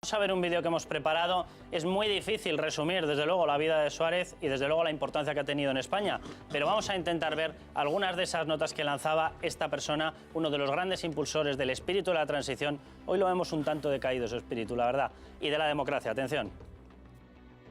Vamos a ver un vídeo que hemos preparado. Es muy difícil resumir, desde luego, la vida de Suárez y, desde luego, la importancia que ha tenido en España. Pero vamos a intentar ver algunas de esas notas que lanzaba esta persona, uno de los grandes impulsores del espíritu de la transición. Hoy lo vemos un tanto decaído, su espíritu, la verdad, y de la democracia. Atención.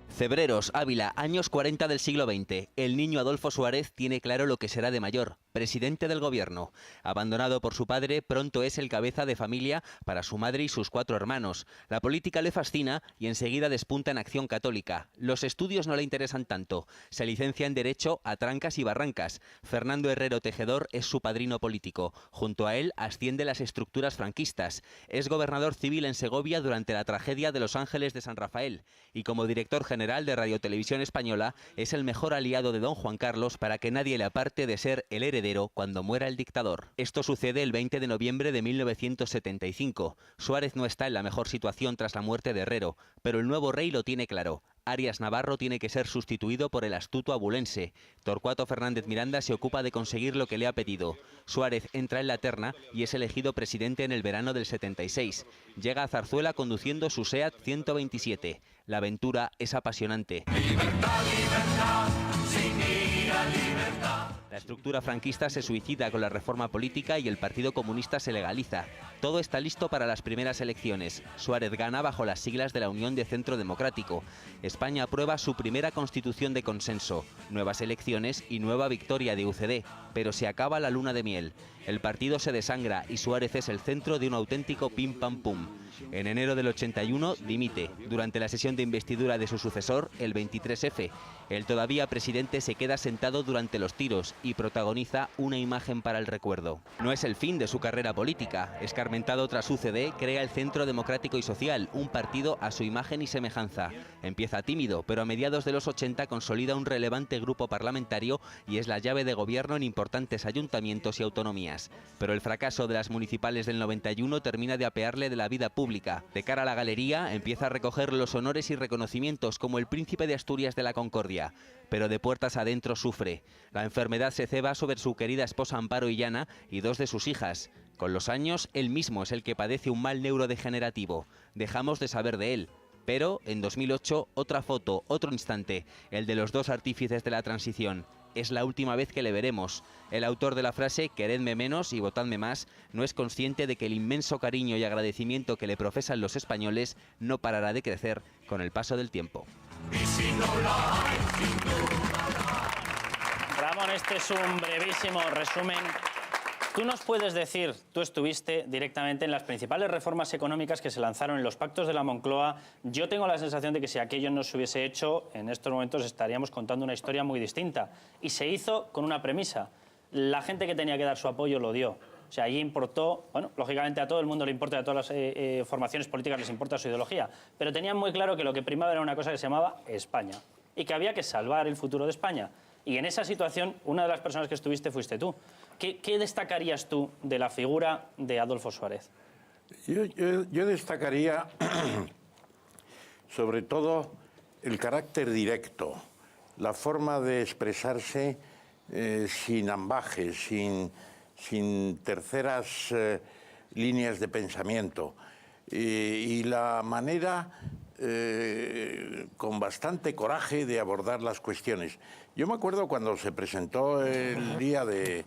Cebreros, Ávila, años 40 del siglo XX. El niño Adolfo Suárez tiene claro lo que será de mayor. Presidente del gobierno. Abandonado por su padre, pronto es el cabeza de familia para su madre y sus 4 hermanos. La política le fascina y enseguida despunta en Acción Católica. Los estudios no le interesan tanto. Se licencia en Derecho a trancas y barrancas. Fernando Herrero Tejedor es su padrino político. Junto a él asciende las estructuras franquistas. Es gobernador civil en Segovia durante la tragedia de Los Ángeles de San Rafael. Y como director general de Radio Televisión Española, es el mejor aliado de don Juan Carlos para que nadie le aparte de ser el heredero cuando muera el dictador. Esto sucede el 20 de noviembre de 1975. Suárez no está en la mejor situación tras la muerte de Herrero, pero el nuevo rey lo tiene claro. Arias Navarro tiene que ser sustituido por el astuto abulense. Torcuato Fernández Miranda se ocupa de conseguir lo que le ha pedido. Suárez entra en la terna y es elegido presidente en el verano del 76. Llega a Zarzuela conduciendo su SEAT 127. La aventura es apasionante. Libertad, libertad, sin ir a libertad. La estructura franquista se suicida con la reforma política y el Partido Comunista se legaliza. Todo está listo para las primeras elecciones. Suárez gana bajo las siglas de la Unión de Centro Democrático. España aprueba su primera constitución de consenso, nuevas elecciones y nueva victoria de UCD. Pero se acaba la luna de miel. El partido se desangra y Suárez es el centro de un auténtico pim pam pum. En enero del 81 dimite, durante la sesión de investidura de su sucesor, el 23F. El todavía presidente se queda sentado durante los tiros y protagoniza una imagen para el recuerdo. No es el fin de su carrera política. Escarmentado tras UCD, crea el Centro Democrático y Social, un partido a su imagen y semejanza. Empieza tímido, pero a mediados de los 80 consolida un relevante grupo parlamentario y es la llave de gobierno en importantes ayuntamientos y autonomías. Pero el fracaso de las municipales del 91 termina de apearle de la vida pública. De cara a la galería, empieza a recoger los honores y reconocimientos como el Príncipe de Asturias de la Concordia. Pero de puertas adentro sufre. La enfermedad se ceba sobre su querida esposa Amparo Illana y 2 de sus hijas. Con los años, él mismo es el que padece un mal neurodegenerativo. Dejamos de saber de él. Pero, en 2008, otra foto, otro instante, el de los 2 artífices de la transición. Es la última vez que le veremos. El autor de la frase «queredme menos y votadme más» no es consciente de que el inmenso cariño y agradecimiento que le profesan los españoles no parará de crecer con el paso del tiempo. Ramón, este es un brevísimo resumen. Tú nos puedes decir, tú estuviste directamente en las principales reformas económicas que se lanzaron en los pactos de la Moncloa. Yo tengo la sensación de que si aquello no se hubiese hecho, en estos momentos estaríamos contando una historia muy distinta. Y se hizo con una premisa. La gente que tenía que dar su apoyo lo dio. O sea, allí importó, bueno, lógicamente a todo el mundo le importa, a todas las formaciones políticas les importa su ideología, pero tenían muy claro que lo que primaba era una cosa que se llamaba España y que había que salvar el futuro de España. Y en esa situación, una de las personas que estuviste fuiste tú. ¿Qué destacarías tú de la figura de Adolfo Suárez? Yo destacaría, sobre todo, el carácter directo, la forma de expresarse sin ambajes, sin terceras líneas de pensamiento, y la manera con bastante coraje de abordar las cuestiones. Yo me acuerdo cuando se presentó el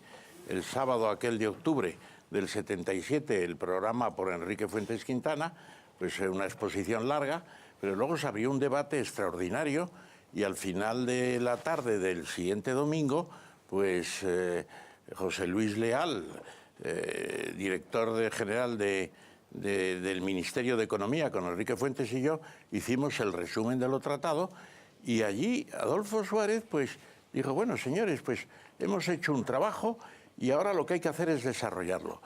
sábado aquel de octubre del 77, el programa por Enrique Fuentes Quintana, pues una exposición larga, pero luego se abrió un debate extraordinario y al final de la tarde del siguiente domingo, pues José Luis Leal, director general del Ministerio de Economía, con Enrique Fuentes y yo, hicimos el resumen de lo tratado y allí Adolfo Suárez pues dijo, bueno, señores, pues hemos hecho un trabajo y ahora lo que hay que hacer es desarrollarlo.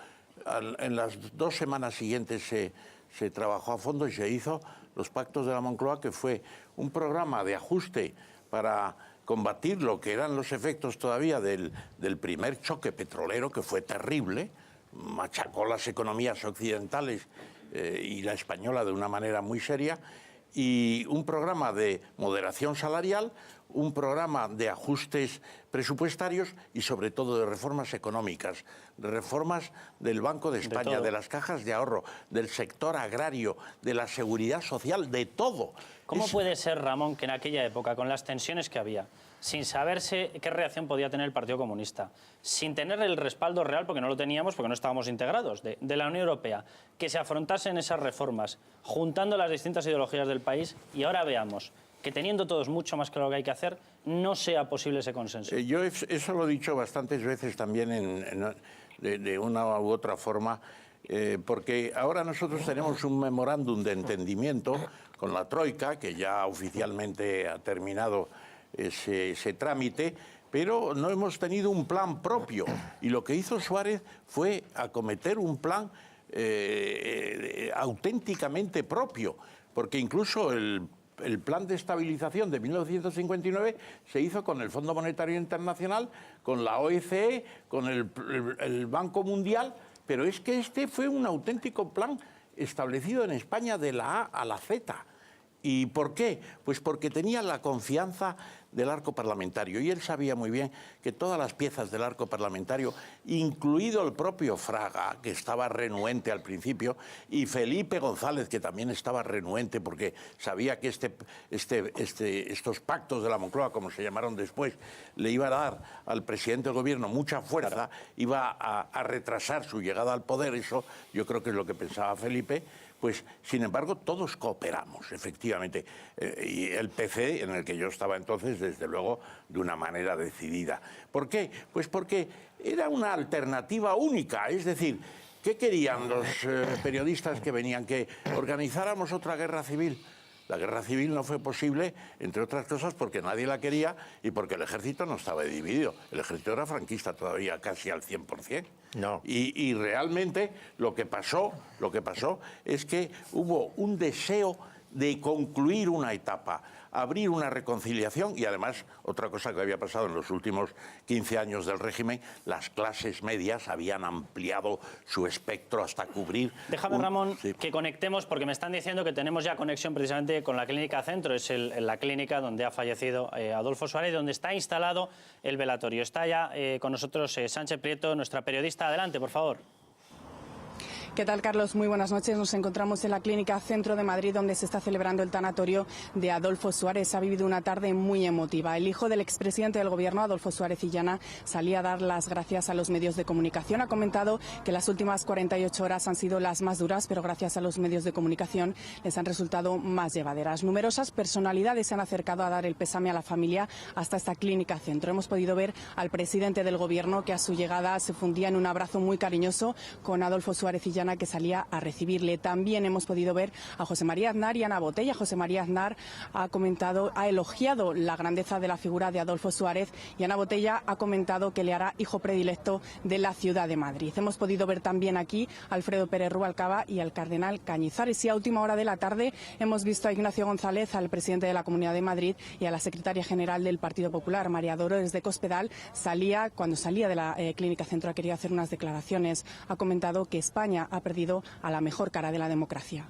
En las 2 semanas siguientes se trabajó a fondo y se hizo los pactos de la Moncloa, que fue un programa de ajuste para combatir lo que eran los efectos todavía del primer choque petrolero, que fue terrible, machacó las economías occidentales y la española de una manera muy seria, y un programa de moderación salarial, un programa de ajustes presupuestarios y sobre todo de reformas económicas, de reformas del Banco de España, de las cajas de ahorro, del sector agrario, de la seguridad social, de todo. ¿Cómo puede ser, Ramón, que en aquella época, con las tensiones que había, sin saberse qué reacción podía tener el Partido Comunista, sin tener el respaldo real, porque no lo teníamos, porque no estábamos integrados, de la Unión Europea, que se afrontasen esas reformas, juntando las distintas ideologías del país, y ahora veamos que teniendo todos mucho más claro lo que hay que hacer, no sea posible ese consenso? Yo eso lo he dicho bastantes veces también de una u otra forma, porque ahora nosotros tenemos un memorándum de entendimiento con la Troika, que ya oficialmente ha terminado ese trámite, pero no hemos tenido un plan propio. Y lo que hizo Suárez fue acometer un plan auténticamente propio, porque incluso el plan de estabilización de 1959 se hizo con el Fondo Monetario Internacional, con la OCDE, con el Banco Mundial, pero es que este fue un auténtico plan establecido en España de la A a la Z. ¿Y por qué? Pues porque tenía la confianza del arco parlamentario y él sabía muy bien que todas las piezas del arco parlamentario, incluido el propio Fraga, que estaba renuente al principio, y Felipe González, que también estaba renuente porque sabía que estos pactos de la Moncloa, como se llamaron después, le iba a dar al presidente del gobierno mucha fuerza, iba a retrasar su llegada al poder. Eso yo creo que es lo que pensaba Felipe. Pues, sin embargo, todos cooperamos, efectivamente. Y el PC, en el que yo estaba entonces, desde luego, de una manera decidida. ¿Por qué? Pues porque era una alternativa única. Es decir, ¿qué querían los periodistas que venían? Que organizáramos otra guerra civil. La guerra civil no fue posible, entre otras cosas, porque nadie la quería y porque el ejército no estaba dividido. El ejército era franquista todavía casi al 100%. No. Y realmente lo que pasó es que hubo un deseo de concluir una etapa, abrir una reconciliación y además otra cosa que había pasado en los últimos 15 años del régimen, las clases medias habían ampliado su espectro hasta cubrir... Déjame, Ramón, que conectemos, porque me están diciendo que tenemos ya conexión precisamente con la Clínica Centro, es la clínica donde ha fallecido Adolfo Suárez, donde está instalado el velatorio. Está ya con nosotros Sánchez Prieto, nuestra periodista. Adelante, por favor. ¿Qué tal, Carlos? Muy buenas noches. Nos encontramos en la Clínica Centro de Madrid, donde se está celebrando el tanatorio de Adolfo Suárez. Ha vivido una tarde muy emotiva. El hijo del expresidente del Gobierno, Adolfo Suárez Illana, salía a dar las gracias a los medios de comunicación. Ha comentado que las últimas 48 horas han sido las más duras, pero gracias a los medios de comunicación les han resultado más llevaderas. Numerosas personalidades se han acercado a dar el pésame a la familia hasta esta Clínica Centro. Hemos podido ver al presidente del Gobierno, que a su llegada se fundía en un abrazo muy cariñoso con Adolfo Suárez Illana, que salía a recibirle. También hemos podido ver a José María Aznar y Ana Botella. José María Aznar ha elogiado la grandeza de la figura de Adolfo Suárez y Ana Botella ha comentado que le hará hijo predilecto de la ciudad de Madrid. Hemos podido ver también aquí a Alfredo Pérez Rubalcaba y al cardenal Cañizares. Y a última hora de la tarde hemos visto a Ignacio González, al presidente de la Comunidad de Madrid, y a la secretaria general del Partido Popular, María Dolores de Cospedal. Cuando salía de la Clínica Centro ha querido hacer unas declaraciones. Ha comentado que España ha perdido a la mejor cara de la democracia.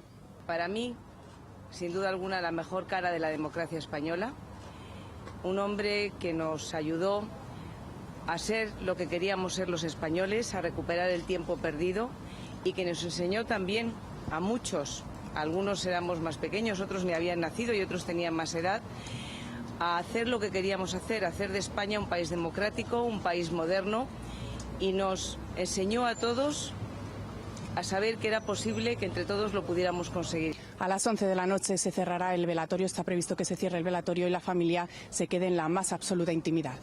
Para mí, sin duda alguna, la mejor cara de la democracia española. Un hombre que nos ayudó a ser lo que queríamos ser los españoles, a recuperar el tiempo perdido y que nos enseñó también a muchos, algunos éramos más pequeños, otros ni habían nacido y otros tenían más edad, a hacer lo que queríamos hacer de España un país democrático, un país moderno, y nos enseñó a todos a saber que era posible, que entre todos lo pudiéramos conseguir. A las 11 de la noche se cerrará el velatorio. Está previsto que se cierre el velatorio y la familia se quede en la más absoluta intimidad.